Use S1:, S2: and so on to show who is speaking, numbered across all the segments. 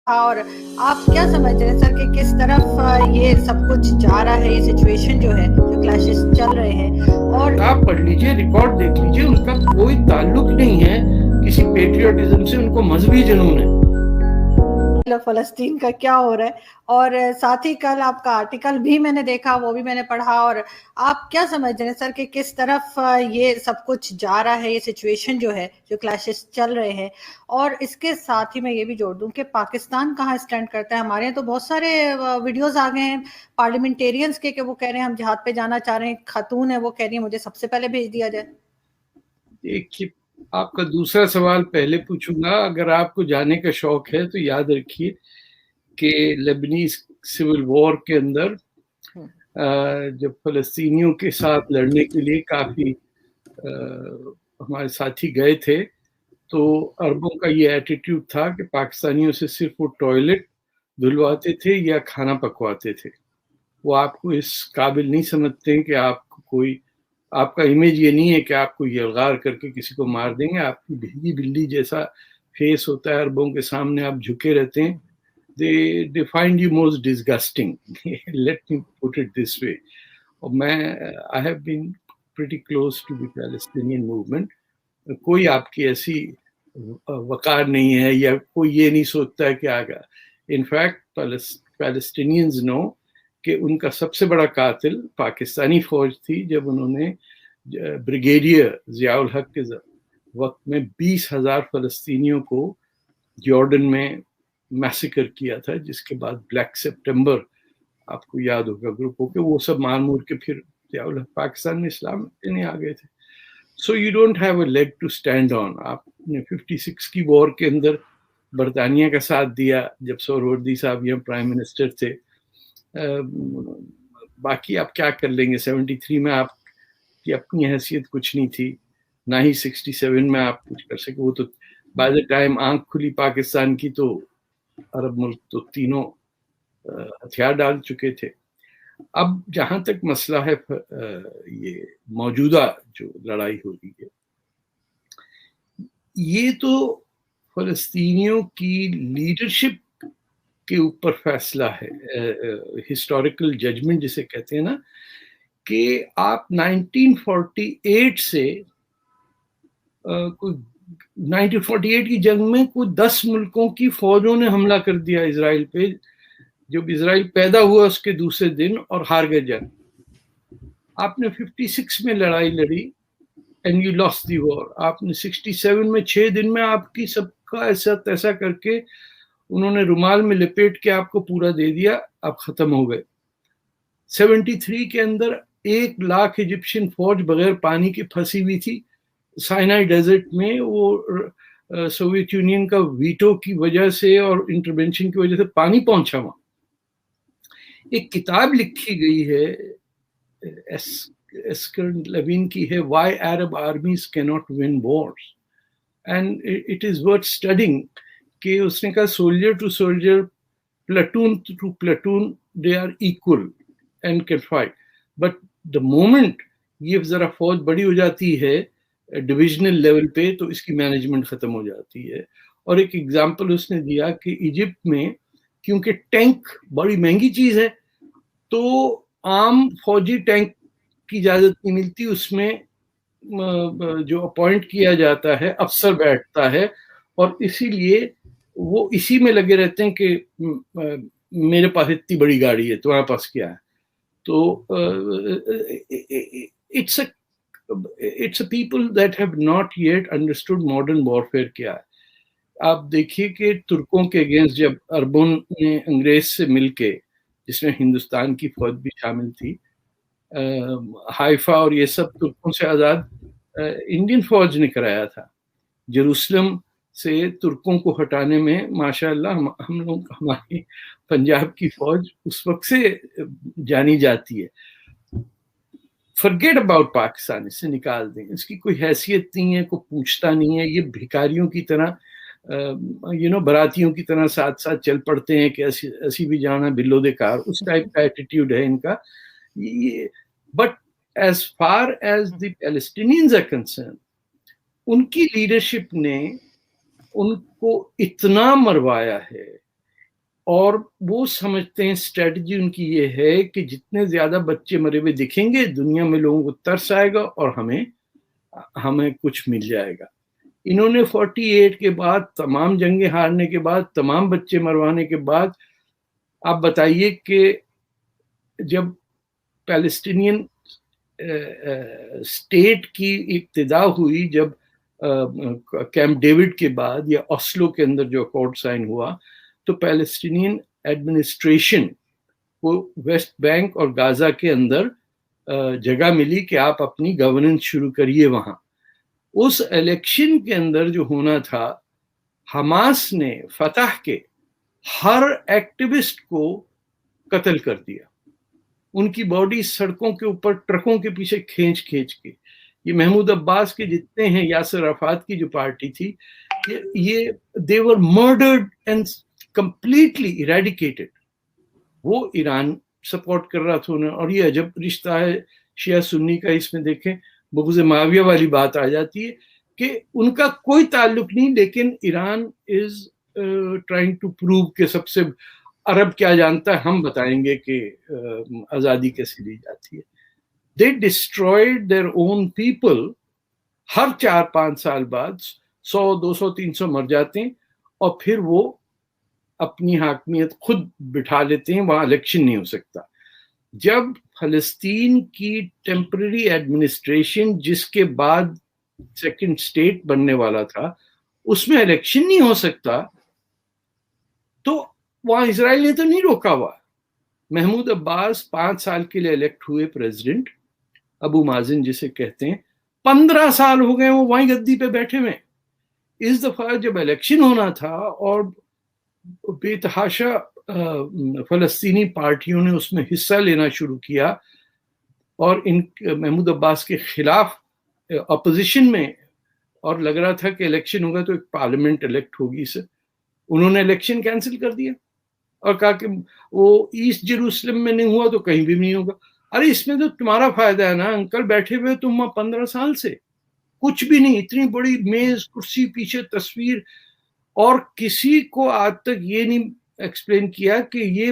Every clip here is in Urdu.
S1: اور آپ کیا سمجھ رہے ہیں سر کہ کس طرف یہ سب کچھ جا رہا ہے، یہ سچویشن جو ہے، جو کلیشز چل رہے ہیں؟ اور
S2: آپ پڑھ لیجئے، ریکارڈ دیکھ لیجئے، ان کا کوئی تعلق نہیں ہے کسی پیٹریوٹزم سے، ان کو مذہبی جنون ہے
S1: فلسطین کا کیا ہو رہا ہے۔ اور ساتھ ہی کل آپ کا آرٹیکل بھی میں نے دیکھا، وہ بھی میں نے پڑھا۔ اور آپ کیا سمجھ رہے ہیں سر کہ کس طرف یہ سب کچھ جا رہا ہے، یہ سچویشن جو ہے، جو کلیشز چل رہے ہیں؟ اور اس کے ساتھ ہی میں یہ بھی جوڑ دوں کہ پاکستان کہاں اسٹینڈ کرتا ہے۔ ہمارے یہاں تو بہت سارے ویڈیوز آ گئے ہیں پارلیمنٹیرینز کے کہ وہ کہہ رہے ہیں ہم جہاد پہ جانا چاہ رہے ہیں، خاتون ہے وہ کہہ رہی ہیں مجھے سب سے پہلے بھیج دیا جائے۔
S2: دیکھیے، آپ کا دوسرا سوال پہلے پوچھوں گا۔ اگر آپ کو جانے کا شوق ہے تو یاد رکھیے کہ لیبنیز سول وار کے اندر جب فلسطینیوں کے ساتھ لڑنے کے لیے کافی ہمارے ساتھی گئے تھے تو عربوں کا یہ ایٹیٹیوڈ تھا کہ پاکستانیوں سے صرف وہ ٹوائلٹ دھلواتے تھے یا کھانا پکواتے تھے۔ وہ آپ کو اس قابل نہیں سمجھتے کہ آپ کو کوئی، آپ کا امیج یہ نہیں ہے کہ آپ کو یلغار کر کے کسی کو مار دیں گے۔ آپ کی بھیگی بلی جیسا فیس ہوتا ہے عربوں کے سامنے، آپ جھکے رہتے ہیں۔ they find you most disgusting let me put it this way۔ اور میں I have been pretty close to the Palestinian movement۔ کوئی آپ کی ایسی وقار نہیں ہے یا کوئی یہ نہیں سوچتا ہے کہ آگا۔ ان فیکٹ پیلسٹینینز نو کہ ان کا سب سے بڑا قاتل پاکستانی فوج تھی جب انہوں نے بریگیڈیئر ضیاء الحق کے وقت میں 20,000 فلسطینیوں کو جارڈن میں میسیکر کیا تھا، جس کے بعد بلیک سپٹمبر آپ کو یاد ہوگا گروپوں کے، وہ سب مار مور کے پھر ضیاء الحق پاکستان میں اسلام لینے آ گئے تھے۔ So you don't have a leg to stand on. آپ نے 56 کی وار کے اندر برطانیہ کا ساتھ دیا جب سہروردی صاحب یہاں پرائم منسٹر تھے۔ باقی آپ کیا کر لیں گے؟ 73 میں آپ کی اپنی حیثیت کچھ نہیں تھی، نہ ہی 67 میں آپ کچھ کر سکے۔ وہ تو بائی دا ٹائم آنکھ کھلی پاکستان کی تو عرب ملک تو تینوں ہتھیار ڈال چکے تھے۔ اب جہاں تک مسئلہ ہے یہ موجودہ جو لڑائی ہو رہی ہے، یہ تو فلسطینیوں کی لیڈرشپ کے اوپر فیصلہ ہے، ہسٹوریکل ججمنٹ جسے کہتے ہیں نا، کہ آپ 1948 سے 1948 کی جنگ میں کوئی 10 ملکوں کی فوجوں نے حملہ کر دیا اسرائیل پہ، جب اسرائیل پیدا ہوا اس کے دوسرے دن، اور ہار گئے جنگ۔ آپ نے 56 میں لڑائی لڑی اینڈ یو لاس دی وار۔ آپ نے 67 میں 6 دن میں آپ کی سب کا ایسا تیسا کر کے انہوں نے رومال میں لپیٹ کے آپ کو پورا دے دیا، آپ ختم ہو گئے۔ 73 کے اندر 1 لاکھ ایجپشین فوج بغیر پانی کی پھنسی ہوئی تھی سائنائی ڈیزرٹ میں۔ وہ سوویت یونین کا ویٹو کی وجہ سے اور انٹرونشن کی وجہ سے پانی پہنچا وہاں۔ ایک کتاب لکھی گئی ہے ایسکرن لیوین کی ہے، Why Arab Armies Cannot Win Wars، and it is worth studying۔ کہ اس نے کہا soldier to soldier, platoon to platoon they are equal and can fight، but the moment یہ ذرا فوج بڑی ہو جاتی ہے ڈویژنل لیول پہ تو اس کی مینجمنٹ ختم ہو جاتی ہے۔ اور ایک ایگزامپل اس نے دیا کہ ایجپٹ میں کیونکہ ٹینک بڑی مہنگی چیز ہے تو عام فوجی ٹینک کی اجازت نہیں ملتی، اس میں جو اپوائنٹ کیا جاتا ہے افسر بیٹھتا ہے، اور اسی لیے وہ اسی میں لگے رہتے ہیں کہ میرے پاس اتنی بڑی گاڑی ہے تمہارے پاس کیا ہے۔ تو it's a people that have not yet understood modern warfare کیا ہے۔ آپ دیکھیے کہ ترکوں کے اگینسٹ جب عربوں نے انگریز سے مل کے، جس میں ہندوستان کی فوج بھی شامل تھی، حائفہ اور یہ سب ترکوں سے آزاد انڈین فوج نے کرایا تھا۔ جیروسلم سے ترکوں کو ہٹانے میں ماشاء اللہ ہم لوگ، ہماری پنجاب کی فوج اس وقت سے جانی جاتی ہے۔ فرگیٹ اباؤٹ پاکستان، اس سے نکال دیں، اس کی کوئی حیثیت نہیں ہے، کوئی پوچھتا نہیں ہے۔ یہ بھکاریوں کی طرح براتیوں کی طرح ساتھ ساتھ چل پڑتے ہیں کہ ایسی بھی جانا بلو دے کار، اس ٹائپ کا ایٹیٹیوڈ ہے ان کا۔ But as far as the Palestinians are concern, ان کی لیڈرشپ نے ان کو اتنا مروایا ہے، اور وہ سمجھتے ہیں اسٹریٹجی ان کی یہ ہے کہ جتنے زیادہ بچے مرے ہوئے دکھیں گے دنیا میں لوگوں کو ترس آئے گا اور ہمیں کچھ مل جائے گا. انہوں نے 48 کے بعد تمام جنگیں ہارنے کے بعد تمام بچے مروانے کے بعد آپ بتائیے کہ جب پیلسٹینین اسٹیٹ کی ابتدا ہوئی، جب کیمپ ڈیوڈ کے بعد یا اوسلو کے اندر جو اکارڈ سائن ہوا، تو پیلسٹینین ایڈمنسٹریشن کو ویسٹ بینک اور غازہ کے اندر جگہ ملی کہ آپ اپنی گورننس شروع کریے وہاں. اس الیکشن کے اندر جو ہونا تھا، حماس نے فتح کے ہر ایکٹیوسٹ کو قتل کر دیا، ان کی باڈی سڑکوں کے اوپر ٹرکوں کے پیچھے کھینچ کے. یہ محمود عباس کے جتنے ہیں، یاسر عرفات کی جو پارٹی تھی، یہ they were murdered and completely eradicated. وہ ایران سپورٹ کر رہا تھا انہیں. اور یہ عجب رشتہ ہے شیعہ سنی کا، اس میں دیکھیں بغض معاویہ والی بات آ جاتی ہے کہ ان کا کوئی تعلق نہیں، لیکن Iran is trying to prove کہ سب سے عرب کیا جانتا ہے، ہم بتائیں گے کہ آزادی کیسے لی جاتی ہے. They destroyed their own people. ہر 4-5 سال بعد 100 200 300 مر جاتے ہیں اور پھر وہ اپنی حاکمیت خود بٹھا لیتے ہیں، وہاں الیکشن نہیں ہو سکتا. جب فلسطین کی ٹیمپرری ایڈمنسٹریشن جس کے بعد سیکنڈ اسٹیٹ بننے والا تھا، اس میں الیکشن نہیں ہو سکتا، تو وہاں اسرائیل نے تو نہیں روکا ہوا. محمود عباس 5 سال کے لیے الیکٹ ہوئے پریزیڈنٹ، ابو مازن جسے کہتے ہیں، 15 سال ہو گئے وہ وہیں گدی پہ بیٹھے ہوئے. اس دفعہ جب الیکشن ہونا تھا اور بے تحاشا فلسطینی پارٹیوں نے اس میں حصہ لینا شروع کیا اور ان محمود عباس کے خلاف اپوزیشن میں، اور لگ رہا تھا کہ الیکشن ہوگا تو ایک پارلیمنٹ الیکٹ ہوگی سے، انہوں نے الیکشن کینسل کر دیا اور کہا کہ وہ ایسٹ جیروسلم میں نہیں ہوا تو کہیں بھی نہیں ہوگا. ارے اس میں تو تمہارا فائدہ ہے نا انکل، بیٹھے ہوئے تم 15 سال سے کچھ بھی نہیں، اتنی بڑی میز کرسی پیچھے تصویر، اور کسی کو آج تک یہ نہیں ایکسپلین کیا کہ یہ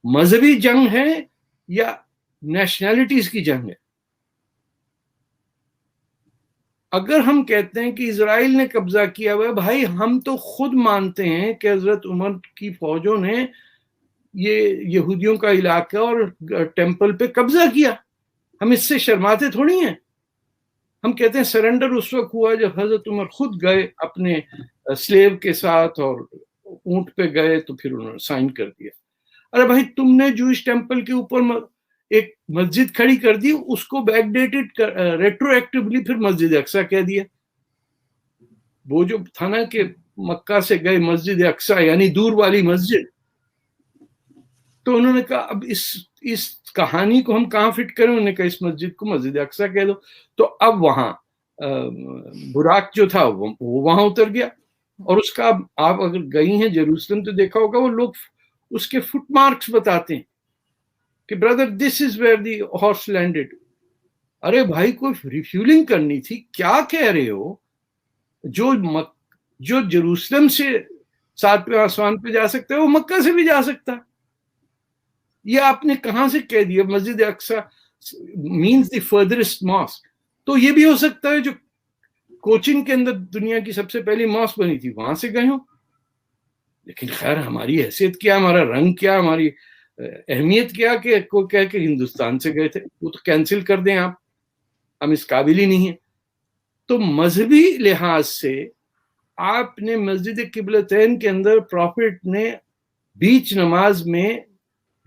S2: مذہبی جنگ ہے یا نیشنلٹیز کی جنگ ہے. اگر ہم کہتے ہیں کہ اسرائیل نے قبضہ کیا ہوا ہے، بھائی ہم تو خود مانتے ہیں کہ حضرت عمر کی فوجوں نے یہ یہودیوں کا علاقہ اور ٹیمپل پہ قبضہ کیا، ہم اس سے شرماتے تھوڑی ہیں. ہم کہتے ہیں سرنڈر اس وقت ہوا جب حضرت عمر خود گئے اپنے سلیو کے ساتھ اور اونٹ پہ گئے تو پھر انہوں نے سائن کر دیا. ارے بھائی تم نے جوئش ٹیمپل کے اوپر ایک مسجد کھڑی کر دی، اس کو بیک ڈیٹڈ ریٹرو ایکٹیولی پھر مسجد اقصی کہہ دیا. وہ جو تھا نا کہ مکہ سے گئے مسجد اقصی یعنی دور والی مسجد، تو انہوں نے کہا اب اس کہانی کو ہم کہاں فٹ کریں، انہوں نے کہا اس مسجد کو مسجد اقصی کہہ دو. تو اب وہاں براق جو تھا وہ وہاں اتر گیا، اور اس کا آپ اگر گئی ہیں جیروسلم تو دیکھا ہوگا وہ لوگ اس کے فٹ مارکس بتاتے ہیں کہ brother this is where the horse landed. ارے بھائی کوئی ریفیولنگ کرنی تھی، کیا کہہ رہے ہو؟ جو جیروسلم سے 7ویں آسمان پہ جا سکتا ہے وہ مکہ سے بھی جا سکتا. یہ آپ نے کہاں سے کہہ دیا مسجد اقصی مینز دی فردرسٹ ماسک؟ تو یہ بھی ہو سکتا ہے جو کوچن کے اندر دنیا کی سب سے پہلی ماسک بنی تھی وہاں سے گئے ہوں. لیکن خیر ہماری حیثیت کیا، ہمارا رنگ کیا، ہماری اہمیت کیا کہ کوئی کہہ کہ ہندوستان سے گئے تھے، وہ تو کینسل کر دیں آپ، ہم اس قابل ہی نہیں ہیں. تو مذہبی لحاظ سے آپ نے مسجد قبلتین کے اندر پروفٹ نے بیچ نماز میں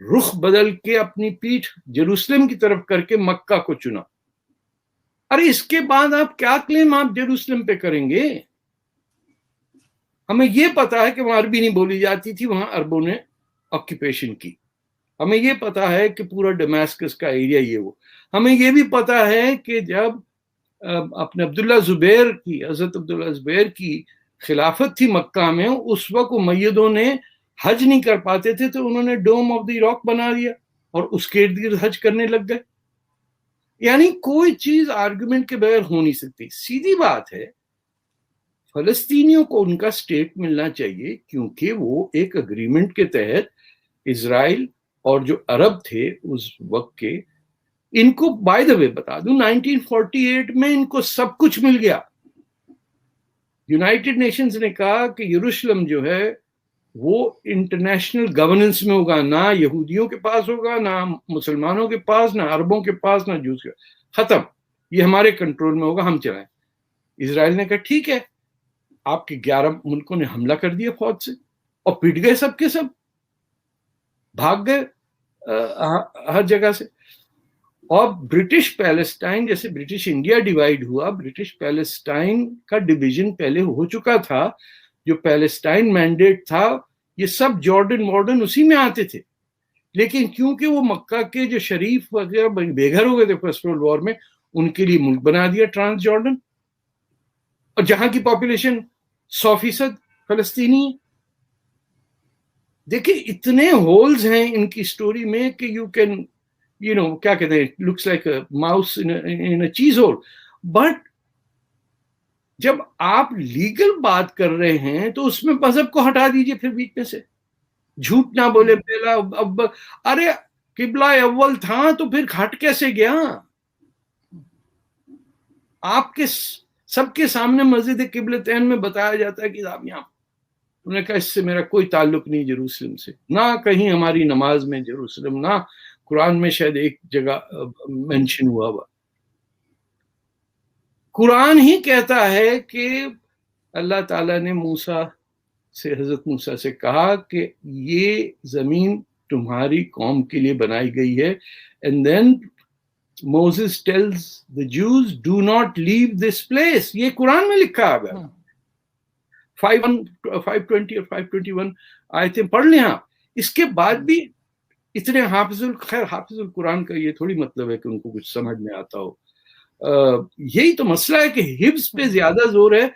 S2: رخ بدل کے اپنی پیٹھ جیروسلم کی طرف کر کے مکہ کو چنا. ارے اس کے بعد آپ کیا کلیم آپ جیروسلم پہ کریں گے؟ ہمیں یہ پتا ہے کہ وہاں عربی نہیں بولی جاتی تھی، وہاں عربوں نے آکیوپیشن کی. ہمیں یہ پتا ہے کہ پورا ڈمیسکس کا ایریا یہ وہ. ہمیں یہ بھی پتا ہے کہ جب اپنے حضرت عبداللہ زبیر کی خلافت تھی مکہ میں، اس وقت امیدوں نے حج نہیں کر پاتے تھے تو انہوں نے ڈوم آف دی راک بنا دیا اور اس کے ارد گرد حج کرنے لگ گئے. یعنی کوئی چیز آرگومنٹ کے بغیر ہو نہیں سکتی. سیدھی بات ہے فلسطینیوں کو ان کا اسٹیٹ ملنا چاہیے کیونکہ وہ ایک اگریمنٹ کے تحت اسرائیل اور جو عرب تھے اس وقت کے، ان کو بائی دا وے بتا دوں 1948 میں ان کو سب کچھ مل گیا. یونائٹڈ نیشنز نے کہا کہ یروشلم جو ہے وہ انٹرنیشنل گورننس میں ہوگا، نہ یہودیوں کے پاس ہوگا، نہ مسلمانوں کے پاس، نہ عربوں کے پاس، نہ جوس کے پاس، ختم، یہ ہمارے کنٹرول میں ہوگا، ہم چلائیں. اسرائیل نے کہا ٹھیک ہے. آپ کے 11 ملکوں نے حملہ کر دیا فوج سے اور پٹ گئے، سب کے سب بھاگ گئے ہر جگہ سے. اور برٹش پیلسٹائن، جیسے برٹش انڈیا ڈیوائیڈ ہوا، برٹش پیلسٹائن کا ڈویژن پہلے ہو چکا تھا. جو پیلسٹائن مینڈیٹ تھا یہ سب جارڈن وارڈن اسی میں آتے تھے، لیکن کیونکہ وہ مکہ کے جو شریف وغیرہ بے گھر ہو گئے تھے فرسٹ ورلڈ وار میں، ان کے لیے ملک بنا دیا ٹرانس جارڈن، اور جہاں کی پاپولیشن 100% فلسطینی. دیکھیں اتنے ہولز ہیں ان کی سٹوری میں کہ یو کین کیا کہتے ہیں، لکس لائک ماؤس ان اے چیز ہول. بٹ جب آپ لیگل بات کر رہے ہیں تو اس میں مذہب کو ہٹا دیجئے پھر بیچ میں سے. جھوٹ نہ بولے پہلا، اب ارے قبلہ اول تھا تو پھر ہٹ کیسے گیا؟ آپ کے سب کے سامنے مسجد قبلتین میں بتایا جاتا ہے کہ آپ یہاں، انہوں نے کہا اس سے میرا کوئی تعلق نہیں جیروسلم سے، نہ کہیں ہماری نماز میں جیروسلم، نہ قرآن میں شاید ایک جگہ مینشن ہوا ہوا. قرآن ہی کہتا ہے کہ اللہ تعالیٰ نے موسیٰ سے، حضرت موسیٰ سے کہا کہ یہ زمین تمہاری قوم کے لیے بنائی گئی ہے. And then Moses tells the Jews, do not leave this place. یہ قرآن میں لکھا ہے. 520 اور 521 آیتیں پڑھ لیں آپ. اس کے بعد بھی اتنے حافظ القرآن کا یہ تھوڑی مطلب ہے کہ ان کو کچھ سمجھ میں آتا ہو. یہی تو مسئلہ ہے کہ حفظ پہ زیادہ زور ہے،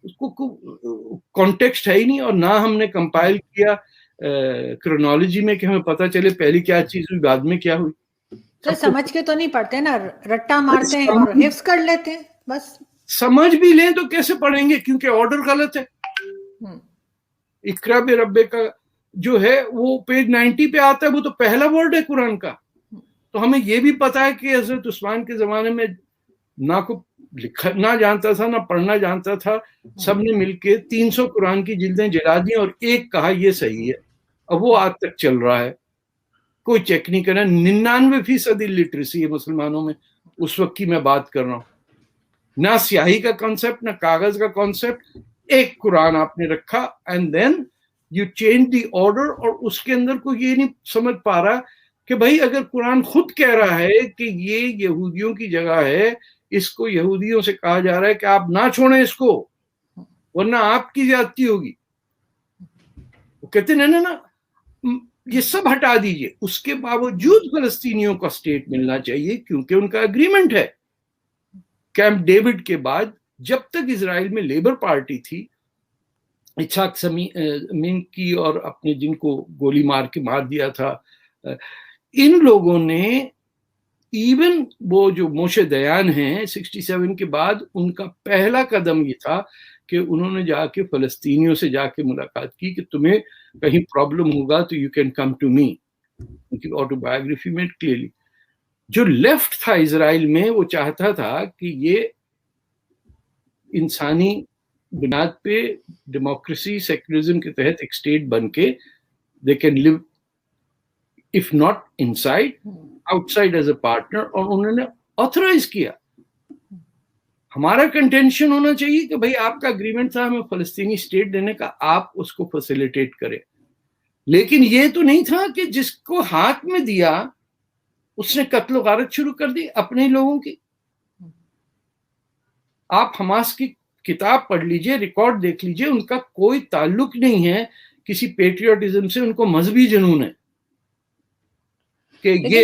S2: اس کو کانٹیکسٹ ہے ہی نہیں، اور نہ ہم نے کمپائل کیا کرونالوجی میں کہ ہمیں پتہ چلے پہلی کیا چیز ہوئی بعد میں کیا ہوئی.
S1: سمجھ کے تو نہیں پڑھتے نا، رٹا مارتے ہیں اور حفظ کر لیتے ہیں بس. سمجھ
S2: بھی لیں تو کیسے پڑھیں گے کیونکہ آرڈر غلط ہے. اقرا بربک کا جو ہے وہ پیج 90 پہ آتا ہے، وہ تو پہلا ورڈ ہے قرآن کا. تو ہمیں یہ بھی پتا ہے کہ حضرت عثمان کے زمانے میں نہ کو لکھنا جانتا تھا نہ پڑھنا جانتا تھا، سب نے مل کے 300 قرآن کی جلدیں جلا دی اور ایک کہا یہ صحیح ہے. اب وہ آج تک چل رہا ہے، کوئی چیک نہیں کرنا. 99% الٹریسی ہے مسلمانوں میں، اس وقت کی میں بات کر رہا ہوں. نہ سیاہی کا کانسیپٹ، نہ کاغذ کا کانسیپٹ، ایک قرآن آپ نے رکھا and then you change the order. اور اس کے اندر کوئی یہ نہیں سمجھ پا رہا کہ بھائی اگر قرآن خود کہہ رہا ہے کہ یہ یہودیوں کی جگہ ہے، اس کو یہودیوں سے کہا جا رہا ہے کہ آپ نہ چھوڑیں اس کو ورنہ آپ کی زیادتی ہوگی. وہ کہتے ہیں نا یہ سب ہٹا دیجئے. اس کے باوجود فلسطینیوں کا اسٹیٹ ملنا چاہیے کیونکہ ان کا اگریمنٹ ہے. کیمپ ڈیوڈ کے بعد جب تک اسرائیل میں لیبر پارٹی تھی، اسحاق سمین کی اور اپنے جن کو گولی مار کے مار دیا تھا، ان لوگوں نے ایون وہ جو موشے دیان ہیں 67 کے بعد، ان کا پہلا قدم یہ تھا کہ انہوں نے جا کے فلسطینیوں سے جا کے ملاقات کی کہ تمہیں کہیں پرابلم ہوگا تو you can come to me. ان کی آٹو بایوگرافی میں کلیئرلی جو لیفٹ تھا اسرائیل میں وہ چاہتا تھا کہ یہ انسانی بنیاد پہ ڈیموکریسی سیکولرزم کے تحت ایک اسٹیٹ بن کے they can live if not inside outside as a partner. اور انہوں نے آتھرائز کیا. ہمارا کنٹینشن ہونا چاہیے کہ بھائی آپ کا اگریمنٹ تھا ہمیں فلسطینی اسٹیٹ دینے کا، آپ اس کو فیسیلیٹیٹ کریں. لیکن یہ تو نہیں تھا کہ جس کو ہاتھ میں دیا اس نے قتل و غارت شروع کر دی اپنے لوگوں کی. آپ حماس کی کتاب پڑھ لیجئے، ریکارڈ دیکھ لیجئے، ان کا کوئی تعلق نہیں ہے کسی پیٹریوٹزم سے، ان کو مذہبی جنون ہے کہ یہ